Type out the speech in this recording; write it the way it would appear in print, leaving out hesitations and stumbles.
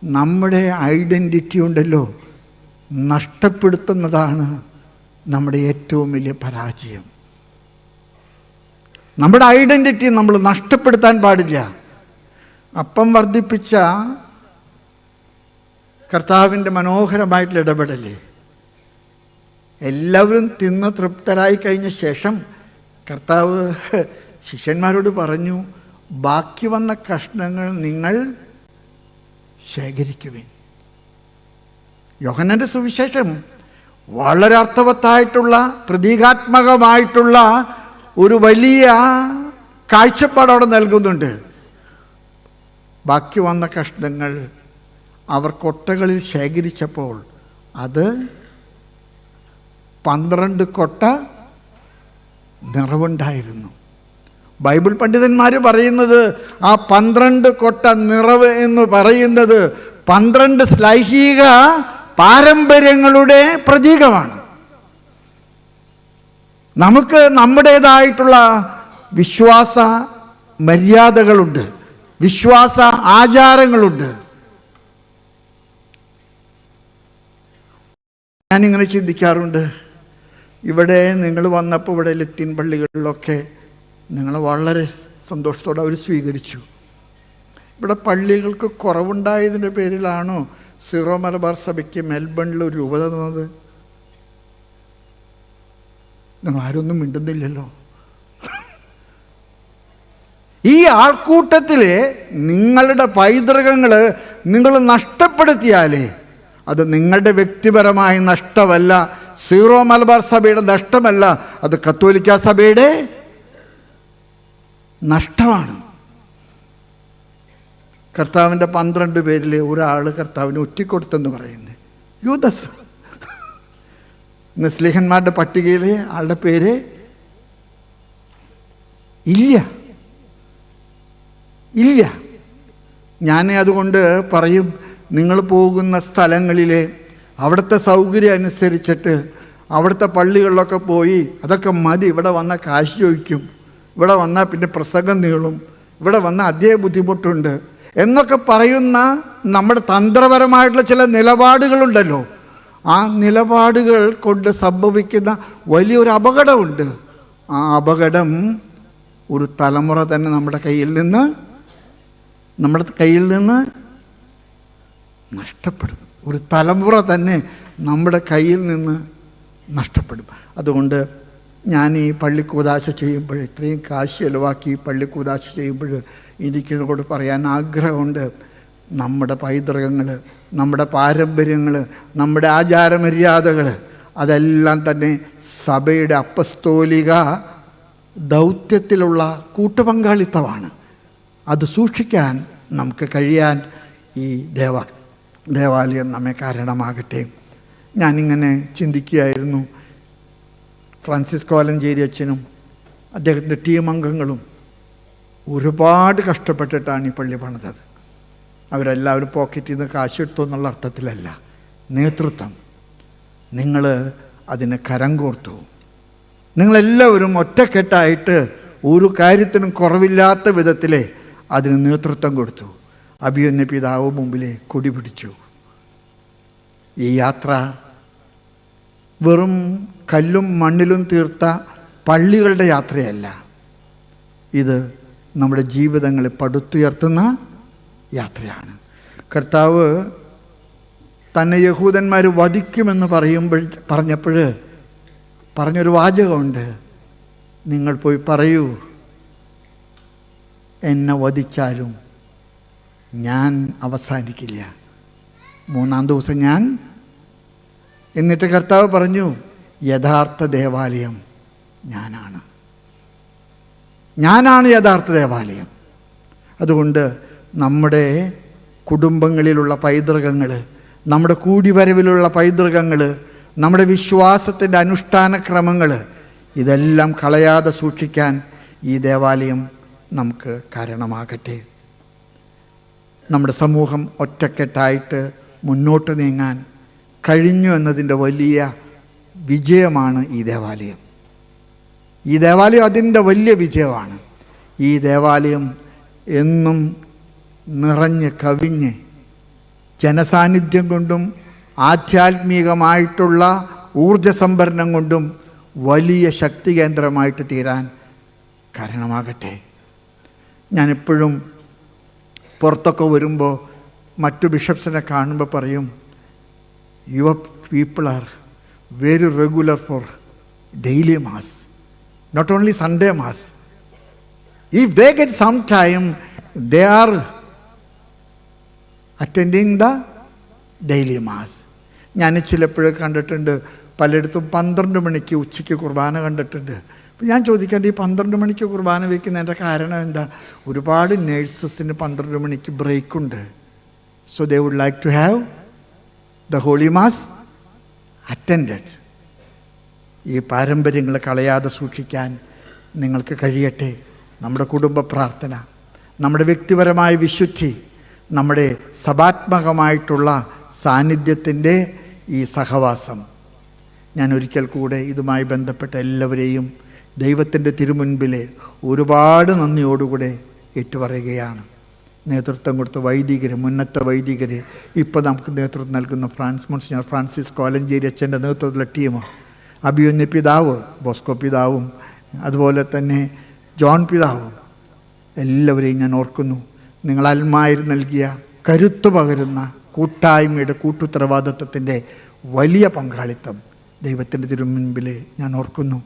നമ്മുടെ ഐഡൻറ്റിറ്റി ഉണ്ടല്ലോ നഷ്ടപ്പെടുത്തുന്നതാണ് നമ്മുടെ ഏറ്റവും വലിയ പരാജയം. നമ്മുടെ ഐഡൻറ്റിറ്റി നമ്മൾ നഷ്ടപ്പെടുത്താൻ പാടില്ല. അപ്പം വർദ്ധിപ്പിച്ച കർത്താവിൻ്റെ മനോഹരമായിട്ടുള്ള ഇടപെടൽ. എല്ലാവരും തിന്ന് തൃപ്തരായി കഴിഞ്ഞ ശേഷം കർത്താവ് ശിഷ്യന്മാരോട് പറഞ്ഞു, ബാക്കി വന്ന കഷ്ണങ്ങൾ നിങ്ങൾ ശേഖരിക്കുവിൻ. യോഹന്നാന്റെ സുവിശേഷം വളരെ അർത്ഥവത്തായിട്ടുള്ള പ്രതീകാത്മകമായിട്ടുള്ള ഒരു വലിയ കാഴ്ചപ്പാട് അവിടെ നൽകുന്നുണ്ട്. ബാക്കി വന്ന കഷ്ണങ്ങൾ അവർ കൊട്ടകളിൽ ശേഖരിച്ചപ്പോൾ അത് 12 കൊട്ട നിറവുണ്ടായിരുന്നു. ബൈബിൾ പണ്ഡിതന്മാർ പറയുന്നത് ആ 12 കൊട്ട നിറവ് എന്ന് പറയുന്നത് 12 ശ്ലൈഹിക പാരമ്പര്യങ്ങളുടെ പ്രതീകമാണ്. നമുക്ക് നമ്മുടേതായിട്ടുള്ള വിശ്വാസ മര്യാദകളുണ്ട്, വിശ്വാസ ആചാരങ്ങളുണ്ട്. ഞാനിങ്ങനെ ചിന്തിക്കാറുണ്ട്, ഇവിടെ നിങ്ങൾ വന്നപ്പോൾ ഇവിടെ ലത്തീൻ പള്ളികളിലൊക്കെ നിങ്ങൾ വളരെ സന്തോഷത്തോടെ അവർ സ്വീകരിച്ചു. ഇവിടെ പള്ളികൾക്ക് കുറവുണ്ടായതിൻ്റെ പേരിലാണോ സീറോ മലബാർ സഭയ്ക്ക് മെൽബണിൽ ഒരു രൂപത തന്നത്? നിങ്ങൾ ആരൊന്നും മിണ്ടുന്നില്ലല്ലോ. ഈ ആൾക്കൂട്ടത്തിൽ നിങ്ങളുടെ പൈതൃകങ്ങൾ നിങ്ങൾ നഷ്ടപ്പെടുത്തിയാലേ അത് നിങ്ങളുടെ വ്യക്തിപരമായ നഷ്ടമല്ല, സീറോ മലബാർ സഭയുടെ നഷ്ടമല്ല, അത് കത്തോലിക്ക സഭയുടെ നഷ്ടമാണ്. കർത്താവിൻ്റെ 12 പേരിൽ ഒരാൾ കർത്താവിന് ഒറ്റിക്കൊടുത്തെന്ന് പറയുന്നത് യൂദാസ്. ഇന്ന് സ്ലീഹന്മാരുടെ പട്ടികയിൽ ആളുടെ പേര് ഇല്ല. ഞാൻ അതുകൊണ്ട് പറയും, നിങ്ങൾ പോകുന്ന സ്ഥലങ്ങളിലെ അവിടുത്തെ സൗകര്യം അനുസരിച്ചിട്ട് അവിടുത്തെ പള്ളികളിലൊക്കെ പോയി അതൊക്കെ മതി, ഇവിടെ വന്നാൽ കാശ് ചോദിക്കും, ഇവിടെ വന്നാൽ പിന്നെ പ്രസംഗം നീളും, ഇവിടെ വന്നാൽ അതേ ബുദ്ധിമുട്ടുണ്ട് എന്നൊക്കെ പറയുന്ന നമ്മുടെ തന്ത്രപരമായിട്ടുള്ള ചില നിലപാടുകളുണ്ടല്ലോ. ആ നിലപാടുകൾ കൊണ്ട് സംഭവിക്കുന്ന വലിയൊരു അപകടമുണ്ട്. ആ അപകടം ഒരു തലമുറ തന്നെ നമ്മുടെ കയ്യിൽ നിന്ന് നഷ്ടപ്പെടും. ഒരു തലമുറ തന്നെ നമ്മുടെ കയ്യിൽ നിന്ന് നഷ്ടപ്പെടും. അതുകൊണ്ട് ഞാൻ ഈ പള്ളിക്കൂദാശ ചെയ്യുമ്പോൾ, ഇത്രയും കാശ് ചിലവാക്കി പള്ളിക്കൂദാശ ചെയ്യുമ്പോൾ എനിക്കിതോട് പറയാൻ ആഗ്രഹമുണ്ട്. നമ്മുടെ പൈതൃകങ്ങൾ, നമ്മുടെ പാരമ്പര്യങ്ങൾ, നമ്മുടെ ആചാരമര്യാദകൾ അതെല്ലാം തന്നെ സഭയുടെ അപ്പസ്തോലിക ദൗത്യത്തിലുള്ള കൂട്ടുപങ്കാളിത്തമാണ്. അത് സൂക്ഷിക്കാൻ നമുക്ക് കഴിയാൻ ഈ ദേവാലയം നമ്മെ കാരണമാകട്ടെ. ഞാനിങ്ങനെ ചിന്തിക്കുകയായിരുന്നു, ഫ്രാൻസിസ് കോലഞ്ചേരി അച്ഛനും അദ്ദേഹത്തിൻ്റെ ടീം അംഗങ്ങളും ഒരുപാട് കഷ്ടപ്പെട്ടിട്ടാണ് ഈ പള്ളി പണിതത്. അവരെല്ലാവരും പോക്കറ്റിൽ നിന്ന് കാശെടുത്തു എന്നുള്ള അർത്ഥത്തിലല്ല. നേതൃത്വം, നിങ്ങൾ അതിന് കരം കോർത്തു. നിങ്ങളെല്ലാവരും ഒറ്റക്കെട്ടായിട്ട് ഒരു കാര്യത്തിനും കുറവില്ലാത്ത വിധത്തിൽ അതിന് നേതൃത്വം കൊടുത്തു. അഭിമന്യ പിതാവ് മുമ്പിലെ കൊടി പിടിച്ചു. ഈ യാത്ര വെറും കല്ലും മണ്ണിലും തീർത്ത പള്ളികളുടെ യാത്രയല്ല, ഇത് നമ്മുടെ ജീവിതങ്ങളെ പടുത്തുയർത്തുന്ന യാത്രയാണ്. കർത്താവ് തന്നെ യഹൂദന്മാർ വധിക്കുമെന്ന് പറഞ്ഞപ്പോൾ പറഞ്ഞൊരു വാചകമുണ്ട്, നിങ്ങൾ പോയി പറയൂ, എന്നെ വധിച്ചാലും ഞാൻ അവസാനിക്കില്ല, 3-ാം ദിവസം ഞാൻ. എന്നിട്ട് കർത്താവ് പറഞ്ഞു, യഥാർത്ഥ ദേവാലയം ഞാനാണ് യഥാർത്ഥ ദേവാലയം. അതുകൊണ്ട് നമ്മുടെ കുടുംബങ്ങളിലുള്ള പൈതൃകങ്ങൾ, നമ്മുടെ കൂടിവരവിലുള്ള പൈതൃകങ്ങൾ, നമ്മുടെ വിശ്വാസത്തിൻ്റെ അനുഷ്ഠാനക്രമങ്ങൾ ഇതെല്ലാം കളയാതെ സൂക്ഷിക്കാൻ ഈ ദേവാലയം നമുക്ക് കാരണമാകട്ടെ. നമ്മുടെ സമൂഹം ഒറ്റക്കെട്ടായിട്ട് മുന്നോട്ട് നീങ്ങാൻ കഴിഞ്ഞു എന്നതിൻ്റെ വലിയ വിജയമാണ് ഈ ദേവാലയം. ഈ ദേവാലയം അതിൻ്റെ വലിയ വിജയമാണ്. ഈ ദേവാലയം എന്നും നിറഞ്ഞ് കവിഞ്ഞ് ജനസാന്നിധ്യം കൊണ്ടും ആധ്യാത്മികമായിട്ടുള്ള ഊർജസംഭരണം കൊണ്ടും വലിയ ശക്തി കേന്ദ്രമായിട്ട് തീരാൻ കാരണമാകട്ടെ. ഞാനെപ്പോഴും പുറത്തൊക്കെ വരുമ്പോൾ മറ്റു ബിഷപ്സിനെ കാണുമ്പോൾ പറയും, your people are very regular for daily mass, not only Sunday mass. If they get some time they are attending the daily mass. ഞാൻ ചിലപ്പോഴൊക്കെ കണ്ടിട്ടുണ്ട്, പലയിടത്തും 12 മണിക്ക് ഉച്ചയ്ക്ക് കുർബാന കണ്ടിട്ടുണ്ട്. അപ്പോൾ ഞാൻ ചോദിക്കേണ്ട, ഈ 12 മണിക്ക് കുർബാന വയ്ക്കുന്നതിൻ്റെ കാരണം എന്താ? ഒരുപാട് നേഴ്സസിന് 12 മണിക്ക് ബ്രേക്കുണ്ട്. So they would like to have the holy mass attended. ഈ പാരമ്പര്യങ്ങൾ കളയാതെ സൂക്ഷിക്കാൻ നിങ്ങൾക്ക് കഴിയട്ടെ. നമ്മുടെ കുടുംബ പ്രാർത്ഥന, നമ്മുടെ വ്യക്തിപരമായ വിശുദ്ധി, നമ്മുടെ സഭാത്മകമായിട്ടുള്ള സാന്നിധ്യത്തിൻ്റെ ഈ സഹവാസം. ഞാൻ ഒരിക്കൽ കൂടെ ഇതുമായി ബന്ധപ്പെട്ട എല്ലാവരെയും ദൈവത്തിൻ്റെ തിരുമുൻപിലെ ഒരുപാട് നന്ദിയോടുകൂടെ ഏറ്റുപറയുകയാണ്. നേതൃത്വം കൊടുത്ത വൈദികർ, മുന്നത്തെ വൈദികർ, ഇപ്പോൾ നമുക്ക് നേതൃത്വം നൽകുന്ന മോൺസിഞ്ഞോർ ഫ്രാൻസിസ് കോലഞ്ചേരി അച്ഛൻ്റെ നേതൃത്വത്തിലുള്ള ടീം, അഭിമന്യ പിതാവ് ബോസ്കോ പിതാവും അതുപോലെ തന്നെ ജോൺ പിതാവും, എല്ലാവരെയും ഞാൻ ഓർക്കുന്നു. നിങ്ങൾ അൽമായർ നൽകിയ കരുത്തു പകരുന്ന കൂട്ടായ്മയുടെ കൂട്ടുത്തരവാദിത്വത്തിൻ്റെ വലിയ പങ്കാളിത്തം ദൈവത്തിൻ്റെ തിരുമുൻപിൽ ഞാൻ ഓർക്കുന്നു.